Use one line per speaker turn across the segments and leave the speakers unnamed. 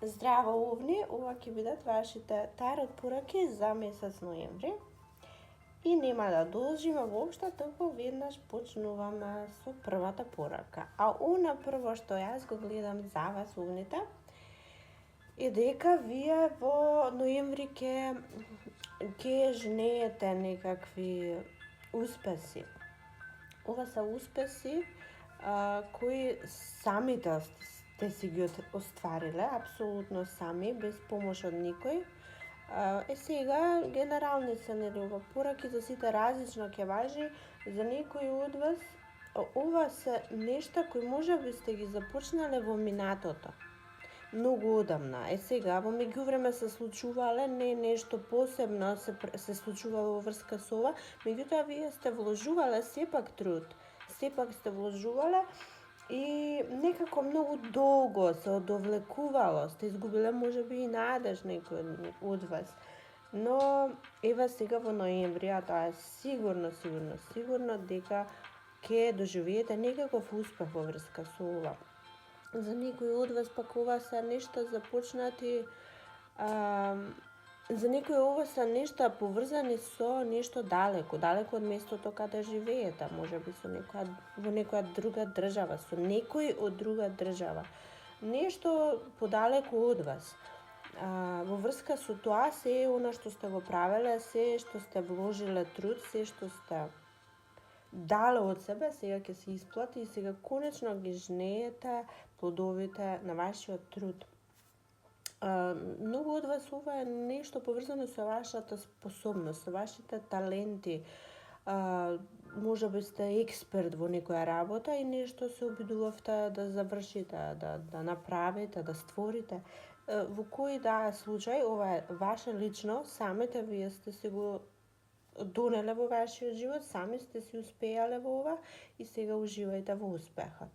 Здраво овни, ова ќе бидат вашите тарот пораки за месец ноември. И нема да должиме воопшто, туку веднаш почнуваме со првата порака. А она прво што јас го гледам за вас овните е дека вие во ноември ќе жнеете некакви успеси. Ова се успеси кои самите сте си ги оствариле, апсолутно сами, без помош од никој. Сега, генерални се ова пораки за сите различно ќе важи, за некои од вас ова се нешта кои можеби сте ги започнале во минатото. Многу одамна. Сега, во меѓувреме се случувале, не нешто посебно се случувало во врска со ова, меѓутоа вие сте вложувале сепак труд, сепак сте вложувале и некако многу долго се одовлекувало, сте изгубиле можеби и надеж некој од вас. Но ева сега во ноември, а тоа е сигурно дека ќе доживеете некаков успех во врска со ова. За некои од вас пак ова се нешта започнати, за некои ова се нешта поврзани со нешто далеко од местото каде живеете, можеби во некоја друга држава, со некој од друга држава. Нешто подалеку од вас. Во врска со тоа се она што сте го правеле, се што сте вложиле труд, се што сте дале од себе, сега ќе се исплати и сега конечно ги жнеете плодовите на вашиот труд. Многу од вас ова е нешто поврзано со вашата способност, со вашите таленти. Можеби сте експерт во некоја работа и нешто се обидувавте да завршите, да направите, да створите. Во кој да случај, ова е ваше лично, самите вие сте се го донеле во вашиот живот, сами сте си успеале во ова и сега уживајте во успехот.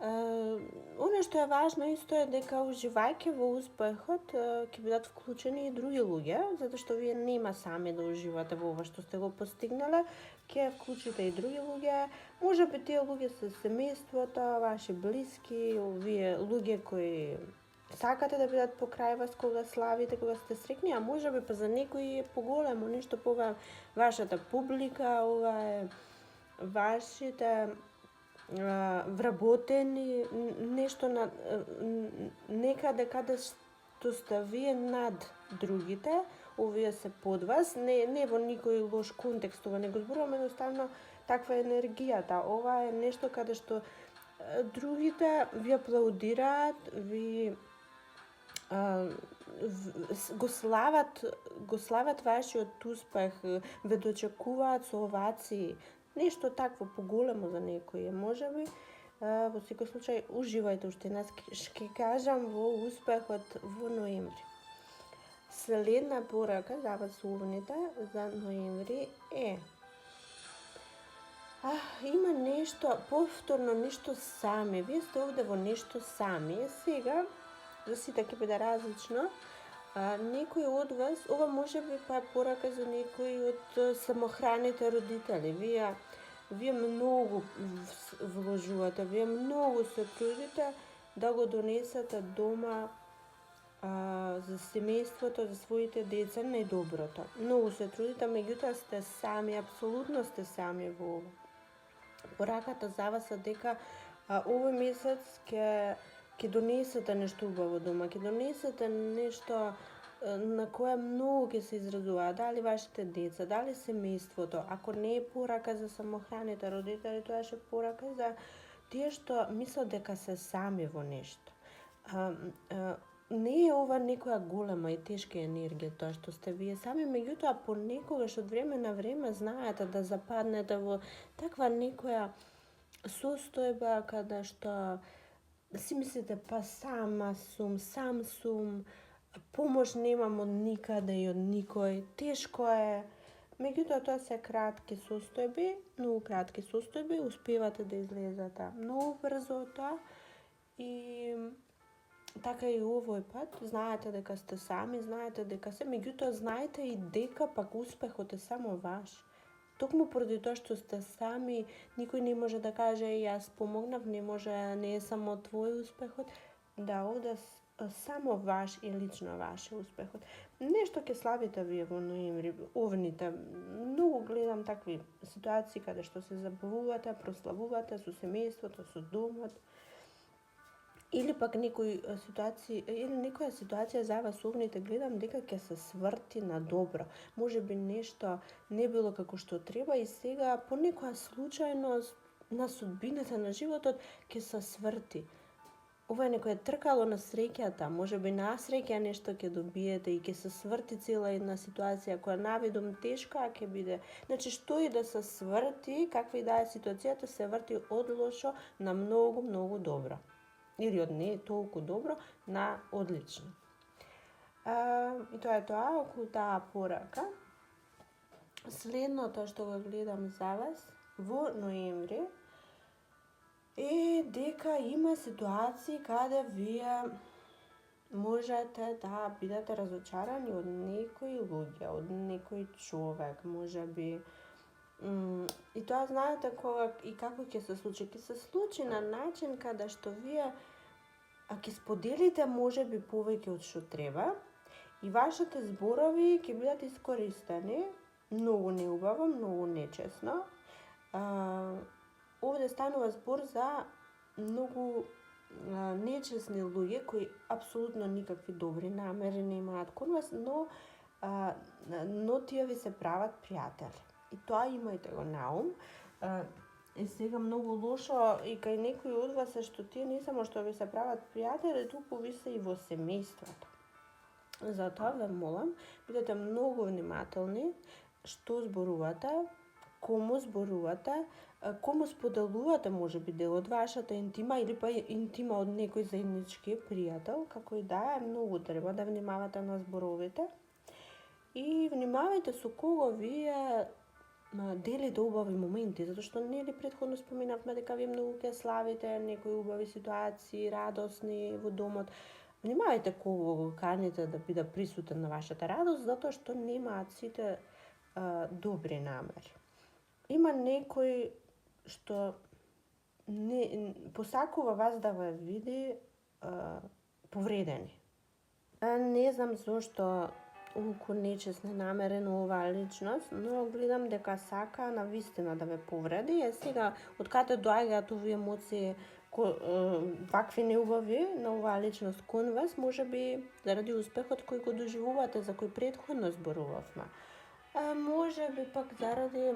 Оно што е важно исто е дека уживајќи во успехот ќе бидат вклучени и други луѓе, затоа што вие нема сами да уживате во ова што сте го постигнале, ќе вклучите и други луѓе, можеби тие луѓе се семејството, ваши блиски, овие луѓе кои сакате да бидат покрај вас кога славите, кога сте среќни, а можеби па за некои е поголемо нешто, ова вашата публика, ова е вашите вработени, нешто некаде каде што сте вие над другите, овие се под вас, не во никој лош контекст, ова не го зборувам, едноставно таква енергијата, ова е нешто каде што другите ви аплаудираат, ви го слават вашиот успех, ве дочекуваат со овации, нешто такво поголемо за некој, можеби. Во секој случај уживајте уште еднаш, ќе кажам, во успехот во ноември. Следна порака за вас овните за ноември е има нешто повторно, нешто сами. Вие сте овде во нешто сами. Сега за сите ќе биде различно. Некој од вас, ова можеби па порака за некои од самохраните родители. Вие многу вложувате, вие многу се трудите да го донесете дома за семејството, за своите деца најдоброто. Многу се трудите, меѓутоа сте сами, апсолутно сте сами во ова. Пораката за вас е дека овој месец ќе донесете нешто убаво дома, ќе донесете нешто на кое многу ќе се изразува, дали вашите деца, дали семејството. Ако не е порака за самохраните родители, тоа е порака за тие што мислат дека се сами во нешто. Не е ова некоја голема и тешка енергија тоа што сте вие сами, меѓутоа понекогаш од време на време знаете да западнете во таква некоја состојба каде што си мислите па сам сум, помош немам од никаде и од никој, тешко е. Меѓутоа тоа се кратки состојби, многу кратки состојби, успевате да излезете многу брзо од тоа и така и овој пат, знаете дека сте сами, знаете дека меѓутоа знаете и дека пак успехот е само ваш. Токму поради тоа што сте сами, никој не може да каже јас помогнав, не е само твој успехот. да овде само ваш и лично ваш успехот. Нешто ќе славите вие во ноември, овните. Многу гледам такви ситуации каде што се забавувате, прославувате со семејството, со домот. Или пак некоја ситуација за вас овните гледам дека ќе се сврти на добро. Можеби нешто не било како што треба и сега по некоја случајност на судбината на животот ќе се сврти. Ова е некоја тркало на среќата, можеби насреќа нешто ќе добиете и ќе се сврти цела една ситуација која навидом тешка, а ќе биде. Значи, што и да се сврти, каква и да е ситуацијата, се врти од лошо на многу, многу добро. Или од не толку добро на одлично. И тоа е тоа, околу таа порака. Следното што го гледам за вас во ноември е дека има ситуации каде вие можете да бидете разочарани од некои луѓе, од некој човек, можеби. И тоа знаете кога и како ќе се случи. Ќе се случи на начин каде што вие ќе споделите можеби повеќе од што треба и вашите зборови ќе бидат искористени многу неубаво, многу нечесно. Овде станува збор за многу нечесни луѓе кои апсолутно никакви добри намери немаат кон вас, но тие ви се прават пријатели. И тоа имајте го на ум. И сега многу лошо и кај некои од вас е што тие не само што ви се прават пријатели, туку ви се и во семејството. Затоа ве молам, бидете многу внимателни што зборувате, кому зборувате, кому споделувате можеби дел од вашата интима или па интима од некој заеднички пријател, како и да е, многу треба да внимавате на зборовите. И внимавајте со кого вие делите убави моменти, затоа што нели претходно споменавме дека вие многу ќе славите некои убави ситуации, радосни во домот. Внимавајте кого го каните да биде присутен на вашата радост, затоа што немаат сите добри намери. Има некој што не посакува вас да ве види повредени. Не знам зошто толку нечесна намерена оваа личност, но гледам дека сака на вистина да ве повреди. Сега, од каде доаѓаат овие емоции, вакви неубави на оваа личност кон вас, можеби заради успехот кој го доживувате, за кој претходно зборувавме. Можеби пак заради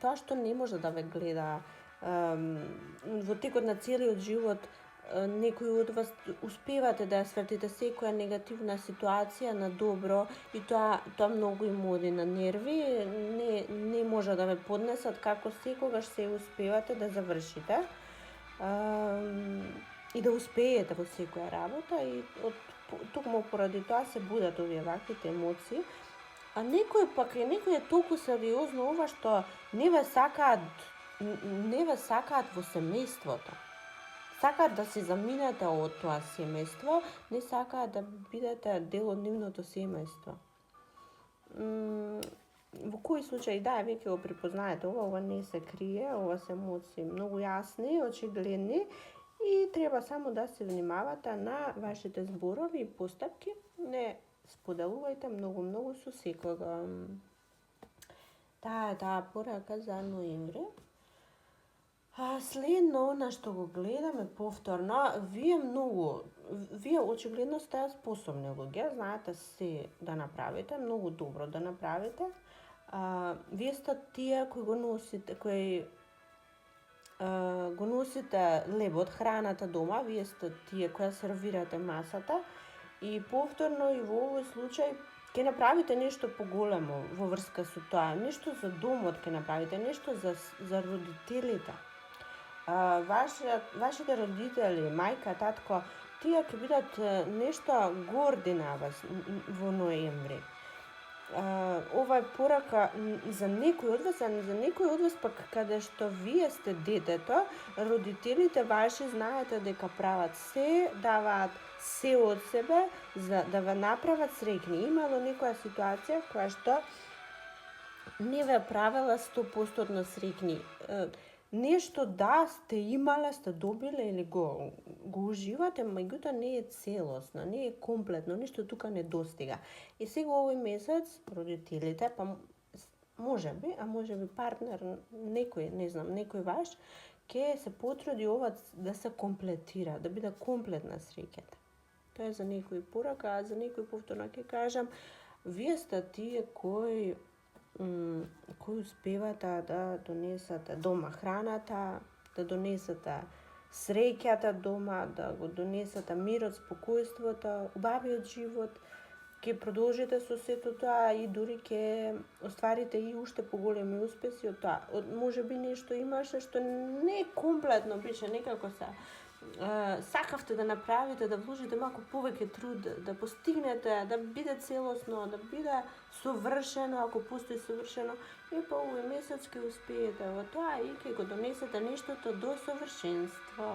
тоа што не може да ве гледа во текот на целиот живот. Некои од вас успевате да ја свртите секоја негативна ситуација на добро и тоа многу им оди на нерви, не може да ве поднесат како секогаш се успевате да завршите и да успеете во секоја работа и токму поради тоа се будат овие ваквите емоции. А некој е толку сериозно ова што не ве сакаат во семејството. Сакаат да се заминете од тоа семејство, не сакаат да бидете дел од нивното семејство. Во кои случаи, да, вие ќе го припознаете ова не се крие, ова се емоции многу јасни, очигледни и треба само да се внимавате на вашите зборови и постапки. Не споделувајте многу со секого. Таа е таа порака за ноември. Следно, на што го гледаме повторно, вие очигледно сте способни луѓе, знаете се да направите, многу добро да направите. Вие сте тие кои го носите лебот, храната дома, вие сте тие кои сервирате масата и повторно и во овој случај ќе направите нешто поголемо во врска со тоа, нешто за домот ќе направите, нешто за родителите. Вашите родители, мајка, татко, тие ќе бидат нешто горди на вас во ноември. Ова е порака за некој од вас, а за некој од вас пак каде што вие сте детето, родителите ваши знаете дека прават се, даваат се од себе за да ве направат среќни. Имало некоја ситуација која што не ве правела 100% среќни. нешто да сте имале, сте добиле или го уживате, меѓутоа не е целосно, не е комплетно, ништо тука не достига. И сега овој месец родителите, па можеби партнер, некој, не знам, некој ваш, ќе се потруди ова да се комплетира, да биде комплетна среќата. Тоа е за некој порака, а за некој повторно ќе кажам, вие сте тие кои успевате да донесете дома храната, да донесете среќата дома, да го донесете мирот, спокојството, убавиот живот, ќе продолжите со сето тоа и дури ќе остварите и уште поголеми успеси од тоа. Можеби нешто имаше што не е комплетно, беше некако сакавте да направите, да вложите малку повеќе труд, да постигнете, да биде целосно, да биде совршено, ако постои совршено, и па овој месец ќе успеете во тоа и ќе го донесете нештото до совршенство.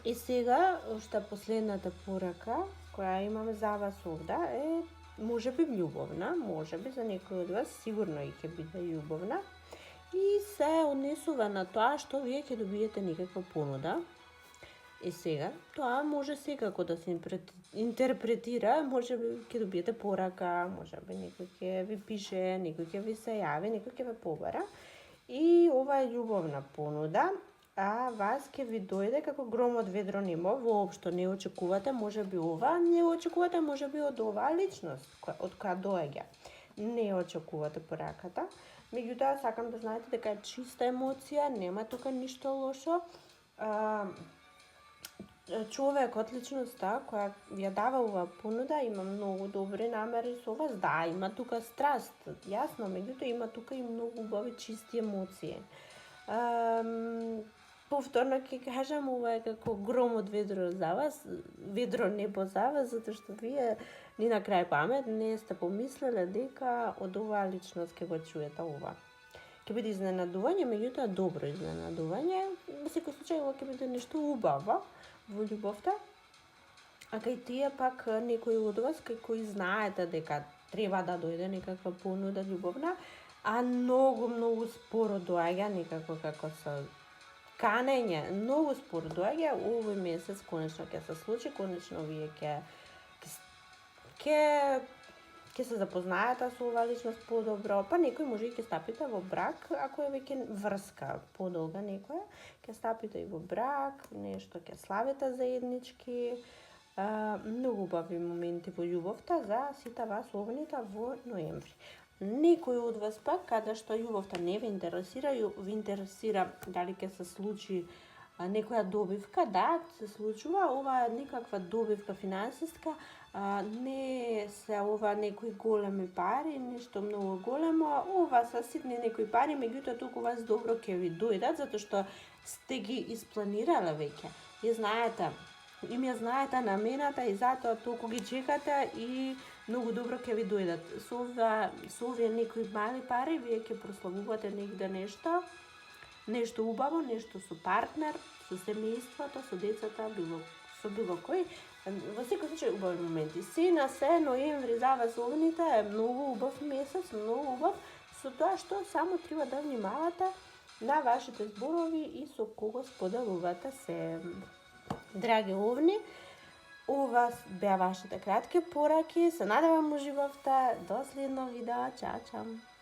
И сега, уште последната порака која имаме за вас овда е можеби љубовна, можеби за некој од вас сигурно и ќе биде љубовна. И се однесува на тоа што вие ќе добиете некаква понуда. И сега, тоа може секако да се интерпретира, можеби ќе добиете порака, можеби некој ќе ви пише, некој ќе ви се јави, некој ќе ве побара. И ова е љубовна понуда, а вас ќе ви дојде како гром од ведро небо, воопшто не очекувате, можеби ова, не очекувате можеби од оваа личност од која доаѓа. Не очекувате пораката. Меѓутоа, сакам да знаете дека е чиста емоција, нема тука ништо лошо. Човекот, личноста која ја дава оваа понуда, има многу добри намери со вас. Да, има тука страст, јасно, меѓутоа има тука и многу убави чисти емоции. Повторно ќе кажам, ова е како гром од ведро за вас, ведро небо за вас, затоа што вие ни на крај памет не сте помислеле дека од оваа личност ќе го чуете ова. Ќе биде изненадување, меѓутоа добро изненадување. Во секој случај ова ќе биде нешто убаво во љубовта. А кај тие пак некои од вас кои знаете дека треба да дојде некаква понуда љубовна, а многу споро доаѓа некако како со канење, многу споро доаѓа, овој месец конечно ќе се случи, конечно вие ќе се запознаете со оваа личност подобро, па некој може и ќе стапите во брак, ако е веќе врска подолга некоја, ќе стапите и во брак, нешто ќе славите заеднички, многу убави моменти во љубовта за сите вас овните во ноември. Некој од вас пак, каде што љубовта не ви интересира дали ќе се случи некоја добивка, да, се случува, ова е некаква добивка финансиска, не се ова некои големи пари, нешто многу големо, ова се ситни некои пари, меѓутоа толку вас добро ќе ви дојдат, затоа што сте ги испланирале веќе. Им ја знаете намената и затоа толку ги чекате и многу добро ќе ви дојдат. Со овие некои мали пари вие ќе прославувате негде нешто убаво, нешто со партнер, со семејството, со децата, со било кој. Во секој случај убави моменти. Се на се ноември за вас овните е многу убав месец, многу убав, со тоа што само треба да внимавате на вашите зборови и со кого споделувате се. Драги овни, ова беа вашите кратки пораки, се надевам уживавте, до следно видео, чао!